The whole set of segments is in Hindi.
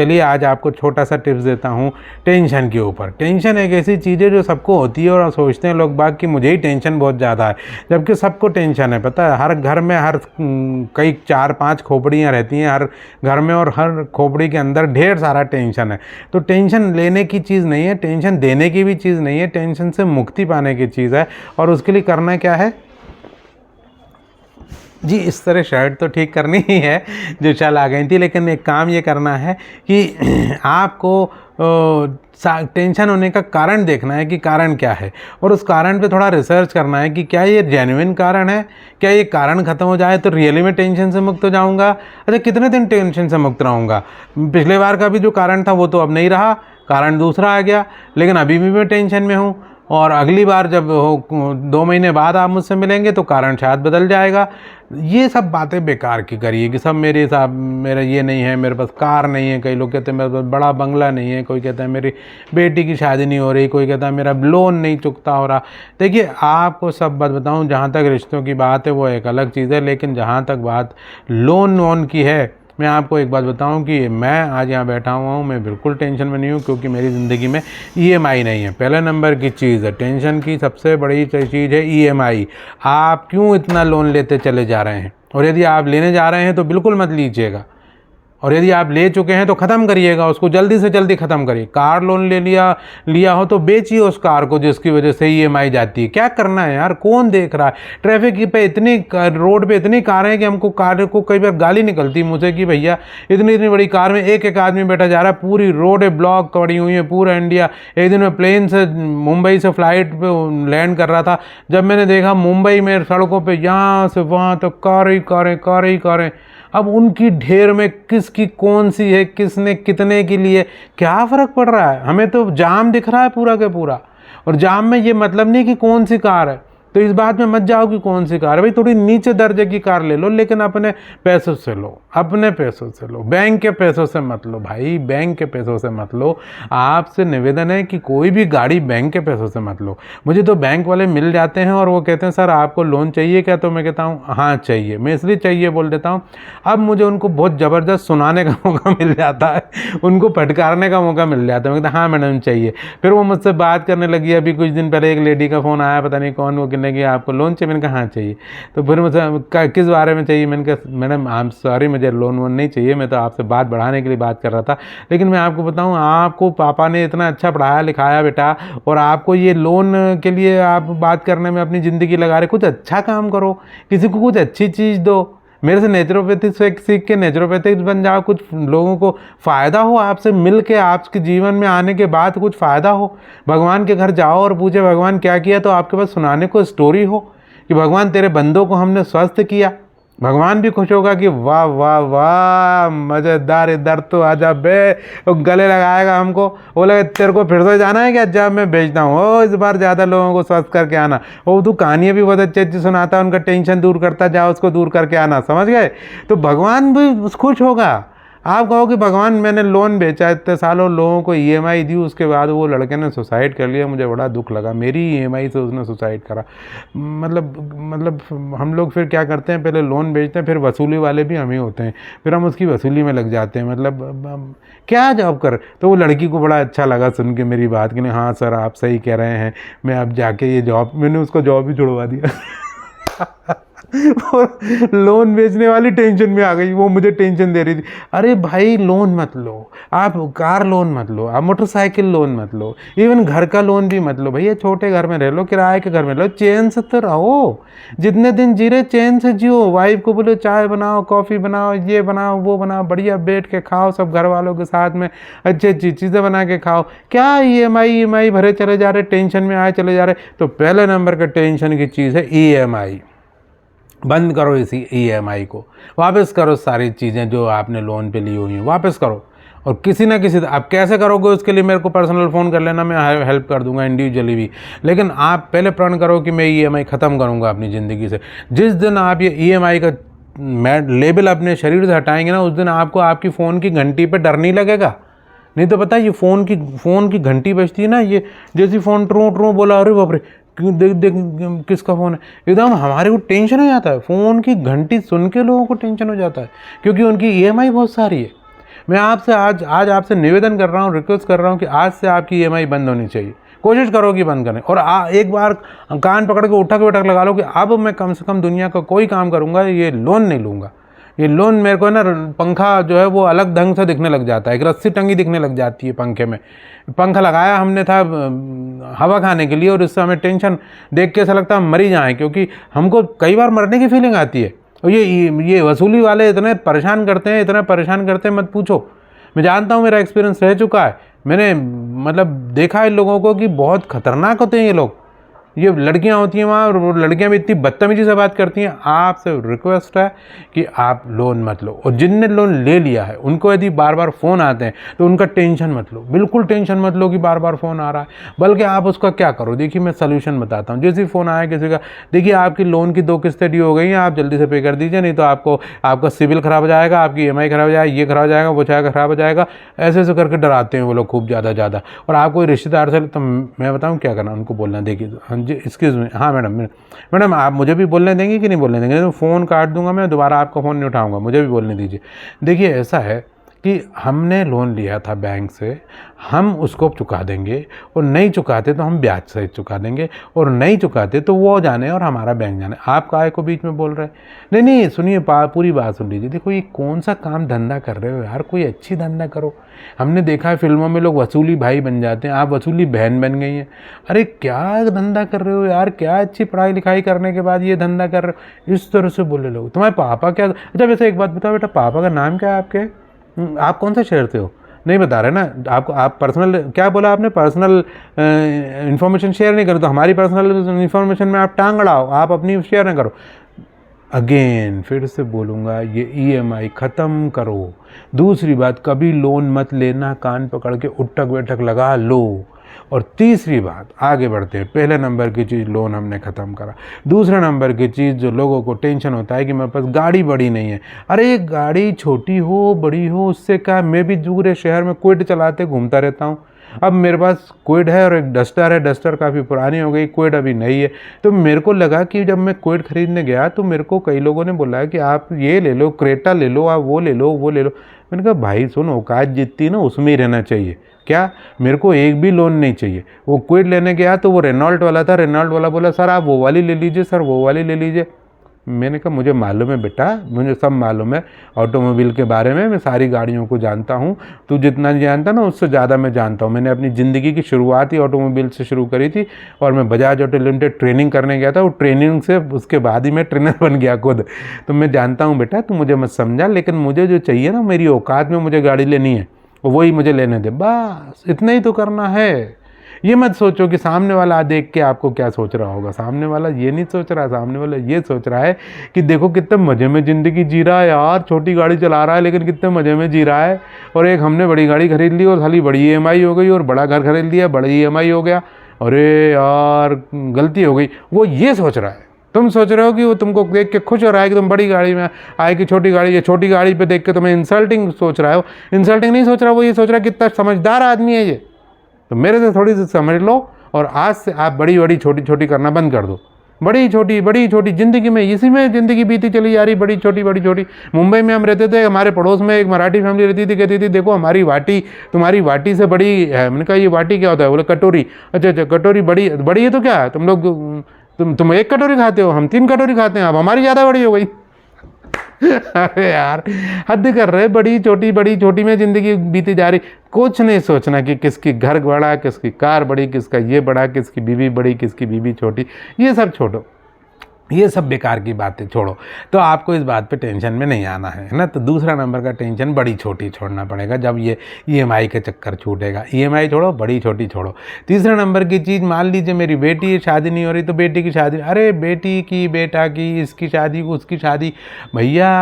चलिए आज आपको छोटा सा टिप्स देता हूँ टेंशन के ऊपर। टेंशन एक ऐसी चीज़ है जो सबको होती है और सोचते हैं लोग बाग कि मुझे ही टेंशन बहुत ज़्यादा है, जबकि सबको टेंशन है। पता है, हर घर में हर कई 4-5 खोपड़ियाँ रहती हैं हर घर में, और हर खोपड़ी के अंदर ढेर सारा टेंशन है। तो टेंशन लेने की चीज़ नहीं है, टेंशन देने की भी चीज़ नहीं है, टेंशन से मुक्ति पाने की चीज़ है। और उसके लिए करना क्या है जी, इस तरह शर्ट तो ठीक करनी ही है जो चल आ गई थी, लेकिन एक काम ये करना है कि आपको टेंशन होने का कारण देखना है कि कारण क्या है, और उस कारण पे थोड़ा रिसर्च करना है कि क्या ये जेन्युइन कारण है, क्या ये कारण ख़त्म हो जाए तो रियली में टेंशन से मुक्त हो जाऊंगा। अच्छा, कितने दिन टेंशन से मुक्त रहूँगा? पिछले बार का भी जो कारण था वो तो अब नहीं रहा, कारण दूसरा आ गया, लेकिन अभी भी मैं टेंशन में हूँ। और अगली बार जब 2 महीने बाद आप मुझसे मिलेंगे तो कारण शायद बदल जाएगा। ये सब बातें बेकार की करिए कि सब मेरे हिसाब, मेरा ये नहीं है, मेरे पास कार नहीं है, कई लोग कहते हैं मेरे पास बड़ा बंगला नहीं है, कोई कहता है मेरी बेटी की शादी नहीं हो रही, कोई कहता है मेरा लोन नहीं चुकता हो रहा। देखिए, आपको सब बात बताऊं, जहाँ तक रिश्तों की बात है वो एक अलग चीज़ है, लेकिन जहाँ तक बात लोन की है, मैं आपको एक बात बताऊं कि मैं आज यहाँ बैठा हुआ हूँ, मैं बिल्कुल टेंशन में नहीं हूँ, क्योंकि मेरी ज़िंदगी में ईएमआई नहीं है। पहले नंबर की चीज़ है, टेंशन की सबसे बड़ी चीज़ है ईएमआई। आप क्यों इतना लोन लेते चले जा रहे हैं? और यदि आप लेने जा रहे हैं तो बिल्कुल मत लीजिएगा, और यदि आप ले चुके हैं तो ख़त्म करिएगा उसको, जल्दी से जल्दी ख़त्म करिए। कार लोन लिया हो तो बेचिए उस कार को जिसकी वजह से ईएमआई जाती है। क्या करना है यार, कौन देख रहा है? ट्रैफिक पे इतनी रोड पे इतनी कारें हैं कि हमको कार को कई बार गाली निकलती मुझे कि भैया इतनी बड़ी कार में एक आदमी बैठा जा रहा है, पूरी रोड ब्लॉक पड़ी हुई है, पूरा इंडिया। एक दिन मैं प्लेन से मुंबई से फ्लाइट पर लैंड कर रहा था, जब मैंने देखा मुंबई में सड़कों पर यहाँ से वहाँ तो कारें। अब उनकी ढेर में किसकी कौन सी है, किसने कितने के लिए, क्या फ़र्क पड़ रहा है? हमें तो जाम दिख रहा है पूरा का पूरा, और जाम में ये मतलब नहीं कि कौन सी कार है। तो इस बात में मत जाओ कि कौन सी कार है, भाई थोड़ी नीचे दर्जे की कार ले लो, लेकिन अपने पैसों से लो, अपने पैसों से लो, बैंक के पैसों से मत लो भाई, बैंक के पैसों से मत लो। आपसे निवेदन है कि कोई भी गाड़ी बैंक के पैसों से मत लो। मुझे तो बैंक वाले मिल जाते हैं और वो कहते हैं सर आपको लोन चाहिए क्या? तो मैं कहता हूँ हाँ चाहिए, मैं इसलिए चाहिए बोल देता हूँ। अब मुझे उनको बहुत ज़बरदस्त सुनाने का मौका मिल जाता है, उनको फटकारने का मौका मिल जाता है। मैं कहता हाँ मैडम चाहिए। फिर वो मुझसे बात करने लगी। अभी कुछ दिन पहले एक लेडी का फ़ोन आया, पता नहीं कौन, वो कहने कि आपको लोन चाहिए? मैंने कहा हाँ चाहिए। तो फिर मुझसे किस बारे में चाहिए? मैंने कहा मैडम आई एम सॉरी, मुझे लोन वोन नहीं चाहिए, मैं तो आपसे बात बढ़ाने के लिए बात कर रहा था। लेकिन मैं आपको बताऊं, आपको पापा ने इतना अच्छा पढ़ाया लिखाया बेटा, और आपको ये लोन के लिए आप बात करने में अपनी ज़िंदगी लगा रहे। कुछ अच्छा काम करो, किसी को कुछ अच्छी चीज़ दो। मेरे से नेचुरोपैथी सीख के नेचुरोपैथिक बन जाओ, कुछ लोगों को फ़ायदा हो आपसे मिल के, आपके जीवन में आने के बाद कुछ फ़ायदा हो। भगवान के घर जाओ और पूछे भगवान क्या किया, तो आपके पास सुनाने को स्टोरी हो कि भगवान तेरे बंदों को हमने स्वस्थ किया। भगवान भी खुश होगा कि वाह वाह वाह मज़ेदार, इधर तो आजा बे। वो गले लगाएगा हमको, बोले तेरे को फिर से जाना है क्या? जब मैं भेजता हूँ ओ इस बार ज़्यादा लोगों को स्वस्थ करके आना। वो तो कहानियाँ भी बहुत अच्छी अच्छी सुनाता है, उनका टेंशन दूर करता, जाओ उसको दूर करके आना, समझ गए? तो भगवान भी खुश होगा। आप कहो कि भगवान मैंने लोन बेचा, इतने सालों लोगों को ईएमआई दी, उसके बाद वो लड़के ने सुसाइड कर लिया, मुझे बड़ा दुख लगा। मेरी ईएमआई से उसने सुसाइड करा। मतलब हम लोग फिर क्या करते हैं, पहले लोन बेचते हैं, फिर वसूली वाले भी हम ही होते हैं, फिर हम उसकी वसूली में लग जाते हैं। मतलब क्या जॉब कर। तो वो लड़की को बड़ा अच्छा लगा सुन के मेरी बात कि नहीं हाँ सर आप सही कह रहे हैं, मैं अब जाके ये जॉब, मैंने उसको जॉब भी छुड़वा दिया। और लोन बेचने वाली टेंशन में आ गई, वो मुझे टेंशन दे रही थी। अरे भाई लोन मत लो, आप कार लोन मत लो, आप मोटरसाइकिल लोन मत लो, इवन घर का लोन भी मत लो। भैया छोटे घर में रह लो, किराए के घर में रहो, चैन से तो रहो। जितने दिन जी रहे चैन से जियो। वाइफ को बोलो चाय बनाओ, कॉफ़ी बनाओ, ये बनाओ वो बनाओ, बढ़िया बैठ के खाओ सब घर वालों के साथ में, अच्छी अच्छी चीज़ें बना के खाओ। क्या ईएमआई भरे चले जा रहे, टेंशन में आए चले जा रहे। तो पहले नंबर का टेंशन की चीज़ है ईएमआई। बंद करो इसी ईएमआई को, वापस करो सारी चीज़ें जो आपने लोन पे ली हुई हैं, वापस करो। और किसी ना किसी, आप कैसे करोगे उसके लिए मेरे को पर्सनल फ़ोन कर लेना, मैं हेल्प कर दूंगा इंडिविजुअली भी। लेकिन आप पहले प्रण करो कि मैं ईएमआई ख़त्म करूंगा अपनी ज़िंदगी से। जिस दिन आप ये ईएमआई का लेबल अपने शरीर से हटाएंगे ना, उस दिन आपको आपकी फ़ोन की घंटी पे डर नहीं लगेगा। नहीं तो पता है ये फ़ोन की घंटी बजती है ना, ये जैसी फ़ोन ट्रू ट्रू बोला, अरे बाप रे देख किसका फ़ोन है, एकदम हमारे को टेंशन हो जाता है। फ़ोन की घंटी सुन के लोगों को टेंशन हो जाता है, क्योंकि उनकी ईएमआई बहुत सारी है। मैं आपसे आज आपसे निवेदन कर रहा हूँ, रिक्वेस्ट कर रहा हूँ कि आज से आपकी EMI बंद होनी चाहिए। कोशिश करो कि बंद करें, और एक बार कान पकड़ के उठक बैठक लगा लो कि अब मैं कम से कम दुनिया का कोई काम करूँगा, ये लोन नहीं लूँगा। ये लोन मेरे को ना, पंखा जो है वो अलग ढंग से दिखने लग जाता है, एक रस्सी टंगी दिखने लग जाती है पंखे में। पंखा लगाया हमने था हवा खाने के लिए, और इससे हमें टेंशन देख के ऐसा लगता है हम मर ही जाएँ, क्योंकि हमको कई बार मरने की फीलिंग आती है। और ये वसूली वाले इतने परेशान करते हैं, इतना परेशान करते हैं मत पूछो। मैं जानता हूँ, मेरा एक्सपीरियंस रह चुका है, मैंने मतलब देखा है लोगों को कि बहुत खतरनाक होते हैं ये लोग। ये लड़कियां होती हैं वहाँ, और लड़कियां भी इतनी बदतमीजी से बात करती हैं। आपसे रिक्वेस्ट है कि आप लोन मत लो, और जिनने लोन ले लिया है उनको यदि बार बार फ़ोन आते हैं तो उनका टेंशन मत लो, बिल्कुल टेंशन मत लो कि बार बार फ़ोन आ रहा है। बल्कि आप उसका क्या करो, देखिए मैं सलूशन बताता हूँ। जैसे फ़ोन आया किसी का, देखिए आपकी लोन की 2 किस्तें ड्यू हो गई हैं, आप जल्दी से पे कर दीजिए, नहीं तो आपका सिविल ख़राब हो जाएगा, आपकी EMI ख़राब हो जाएगा, ये ख़राब हो जाएगा, वो ख़राब हो जाएगा। ऐसे ऐसे करके डराते हैं वो लोग खूब ज़्यादा। और आप कोई रिश्तेदार से, तो मैं बताऊँ क्या करना, उनको बोलना, देखिए हाँ जी एक्सक्यूज़ मी, हाँ मैडम आप मुझे भी बोलने देंगे कि नहीं बोलने देंगे? तो फ़ोन काट दूंगा मैं, दोबारा आपका फ़ोन नहीं उठाऊंगा, मुझे भी बोलने दीजिए। देखिए ऐसा है कि हमने लोन लिया था बैंक से, हम उसको चुका देंगे, और नहीं चुकाते तो हम ब्याज सहित चुका देंगे, और नहीं चुकाते तो वो जाने और हमारा बैंक जाने। आप काहे को बीच में बोल रहे हैं? नहीं सुनिए, पूरी बात सुन लीजिए। देखो ये कौन सा काम धंधा कर रहे हो यार, कोई अच्छी धंधा करो। हमने देखा है फिल्मों में लोग वसूली भाई बन जाते हैं, आप वसूली बहन बन गई हैं। अरे क्या धंधा कर रहे हो यार, क्या अच्छी पढ़ाई लिखाई करने के बाद ये धंधा कर रहे हो? इस तरह से बोले लोग। तुम्हारे पापा क्या, अच्छा वैसे एक बात बताओ बेटा, पापा का नाम क्या है आपके? आप कौन से शहर से हो? नहीं बता रहे ना आपको, आप पर्सनल क्या बोला आपने, पर्सनल इन्फॉर्मेशन शेयर नहीं करो, तो हमारी पर्सनल इन्फॉर्मेशन में आप टांग अड़ाओ, आप अपनी शेयर ना करो। अगेन फिर से बोलूँगा, ये EMI ख़त्म करो। दूसरी बात, कभी लोन मत लेना, कान पकड़ के उठक बैठक लगा लो। और तीसरी बात, आगे बढ़ते हैं। पहले नंबर की चीज़ लोन हमने ख़त्म करा। दूसरा नंबर की चीज़ जो लोगों को टेंशन होता है कि मेरे पास गाड़ी बड़ी नहीं है। अरे गाड़ी छोटी हो बड़ी हो उससे क्या, मैं भी दूसरे शहर में क्विड चलाते घूमता रहता हूँ। अब मेरे पास क्विड है और एक डस्टर है, डस्टर काफ़ी पुरानी हो गई, क्विड अभी नई है। तो मेरे को लगा कि जब मैं क्विड खरीदने गया तो मेरे को कई लोगों ने बोला कि आप ये ले लो, क्रेटा ले लो, आप वो ले लो, वो ले लो। मैंने कहा भाई सुनो, औकात जितनी ना उसमें ही रहना चाहिए। क्या, मेरे को एक भी लोन नहीं चाहिए। वो क्विड लेने गया तो वो रेनॉल्ट वाला था, रेनॉल्ट वाला बोला सर आप वो वाली ले लीजिए, सर वो वाली ले लीजिए। मैंने कहा मुझे मालूम है बेटा, मुझे सब मालूम है ऑटोमोबाइल के बारे में, मैं सारी गाड़ियों को जानता हूँ। तू जितना जानता ना उससे ज़्यादा मैं जानता हूँ। मैंने अपनी ज़िंदगी की शुरुआत ही ऑटोमोबाइल से शुरू करी थी, और मैं बजाज ऑटो लिमिटेड ट्रेनिंग करने गया था। वो ट्रेनिंग से उसके बाद ही मैं ट्रेनर बन गया खुद। तो मैं जानता हूँ बेटा, तू मुझे मत समझा, लेकिन मुझे जो चाहिए ना, मेरी औकात में मुझे गाड़ी लेनी है, वही मुझे लेने दे, बस इतना ही तो करना है। ये मत सोचो कि सामने वाला देख के आपको क्या सोच रहा होगा। सामने वाला ये नहीं सोच रहा, सामने वाला ये सोच रहा है कि देखो कितने मज़े में ज़िंदगी जी रहा है यार, छोटी गाड़ी चला रहा है लेकिन कितने मज़े में जी रहा है। और एक हमने बड़ी गाड़ी खरीद ली और खाली बड़ी EMI हो गई, और बड़ा घर खरीद लिया, बड़ी EMI हो गया। अरे यार गलती हो गई, वो ये सोच रहा है। तुम सोच रहे हो कि वो तुमको देख के खुश हो रहा है कि तुम बड़ी गाड़ी में आए कि छोटी गाड़ी, ये छोटी गाड़ी पे देख के तुम्हें इंसल्टिंग सोच रहा है। इंसल्टिंग नहीं सोच रहा, वो ये सोच रहा है कितना समझदार आदमी है ये। तो मेरे से थोड़ी सी समझ लो, और आज से आप बड़ी बड़ी छोटी छोटी करना बंद कर दो। बड़ी छोटी ज़िंदगी में, इसी में ज़िंदगी बीती चली जा रही, बड़ी छोटी। मुंबई में हम रहते थे, हमारे पड़ोस में एक मराठी फैमिली रहती थी, कहती थी देखो हमारी वाटी तुम्हारी वाटी से बड़ी है। मैंने कहा ये वाटी क्या होता है? बोले कटोरी। अच्छा कटोरी बड़ी है तो क्या तुम लोग तुम एक कटोरी खाते हो, हम 3 कटोरी खाते हैं, अब हमारी ज़्यादा बड़ी हो गई। अरे यार हद कर रहे, बड़ी छोटी में ज़िंदगी बीती जा रही। कुछ नहीं सोचना कि किसकी घर बड़ा, किसकी कार बड़ी, किसका ये बड़ा, किसकी बीवी बड़ी, किसकी बीवी छोटी, ये सब छोड़ो, ये सब बेकार की बातें छोड़ो। तो आपको इस बात पे टेंशन में नहीं आना है ना। तो दूसरा नंबर का टेंशन बड़ी छोटी छोड़ना पड़ेगा जब ये EMI के चक्कर छूटेगा। EMI छोड़ो, बड़ी छोटी छोड़ो। तीसरा नंबर की चीज़, मान लीजिए मेरी बेटी शादी नहीं हो रही तो बेटी की शादी, अरे बेटी की, बेटा की, इसकी शादी, उसकी शादी, भैया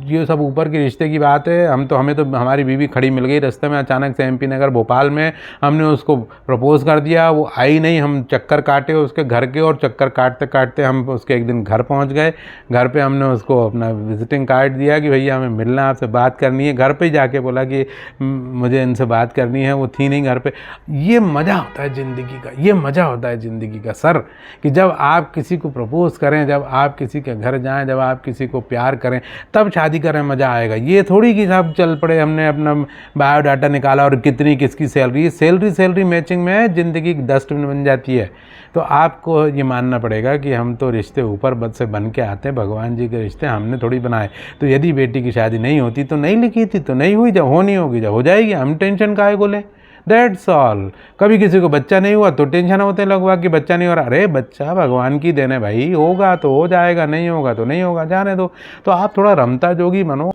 ये सब ऊपर के रिश्ते की बात है। हमें तो हमारी बीवी खड़ी मिल गई रास्ते में अचानक से MP नगर भोपाल में, हमने उसको प्रपोज़ कर दिया, वो आई नहीं, हम चक्कर काटे उसके घर के, और चक्कर काटते काटते हम उसके एक दिन घर पहुंच गए। घर पे हमने उसको अपना विजिटिंग कार्ड दिया कि भैया हमें मिलना, आपसे बात करनी है। घर पे ही जाके बोला कि मुझे इनसे बात करनी है, वो थी नहीं घर पे। ये मज़ा होता है ज़िंदगी का, ये मज़ा होता है ज़िंदगी का सर, कि जब आप किसी को प्रपोज़ करें, जब आप किसी के घर जाएं, जब आप किसी को प्यार करें, तब शादी करें, मज़ा आएगा। ये थोड़ी कि सब चल पड़े, हमने अपना बायोडाटा निकाला और कितनी किसकी सैलरी मैचिंग में ज़िंदगी डस्टबिन बन जाती है। तो आपको ये मानना पड़ेगा कि हम तो रिश्ते ऊपर बद से बन के आते हैं, भगवान जी के रिश्ते हमने थोड़ी बनाए। तो यदि बेटी की शादी नहीं होती तो नहीं लिखी थी, तो नहीं हुई, जब होनी होगी जब हो जाएगी, हम टेंशन काहे को लें। That's all. कभी किसी को बच्चा नहीं हुआ तो टेंशन होते लोग कि बच्चा नहीं हो रहा। अरे बच्चा भगवान की देन है भाई, होगा तो हो जाएगा, नहीं होगा तो नहीं होगा, जाने दो। तो आप थोड़ा रमता जोगी बनो,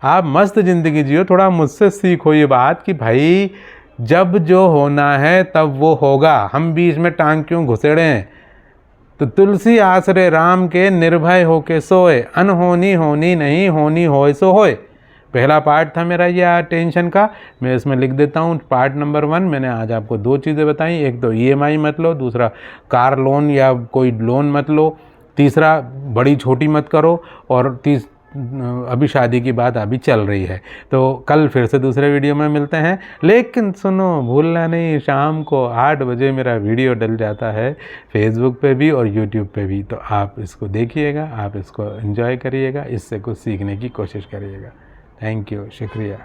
आप मस्त ज़िंदगी जियो। थोड़ा मुझसे सीखो ये बात कि भाई जब जो होना है तब वो होगा, हम बीच में टांग क्यों घुसेड़े हैं। तो तुलसी आसरे राम के, निर्भय होके सोए, अनहोनी होनी नहीं, होनी होए सो होए। पहला पार्ट था मेरा ये टेंशन का, मैं इसमें लिख देता हूँ। पार्ट नंबर 1 मैंने आज आपको 2 चीज़ें बताई, एक तो EMI मत लो, दूसरा कार लोन या कोई लोन मत लो, तीसरा बड़ी छोटी मत करो, और अभी शादी की बात अभी चल रही है। तो कल फिर से दूसरे वीडियो में मिलते हैं। लेकिन सुनो, भूलना नहीं, शाम को 8 बजे मेरा वीडियो डल जाता है फेसबुक पे भी और यूट्यूब पे भी। तो आप इसको देखिएगा, आप इसको एंजॉय करिएगा, इससे कुछ सीखने की कोशिश करिएगा। थैंक यू, शुक्रिया।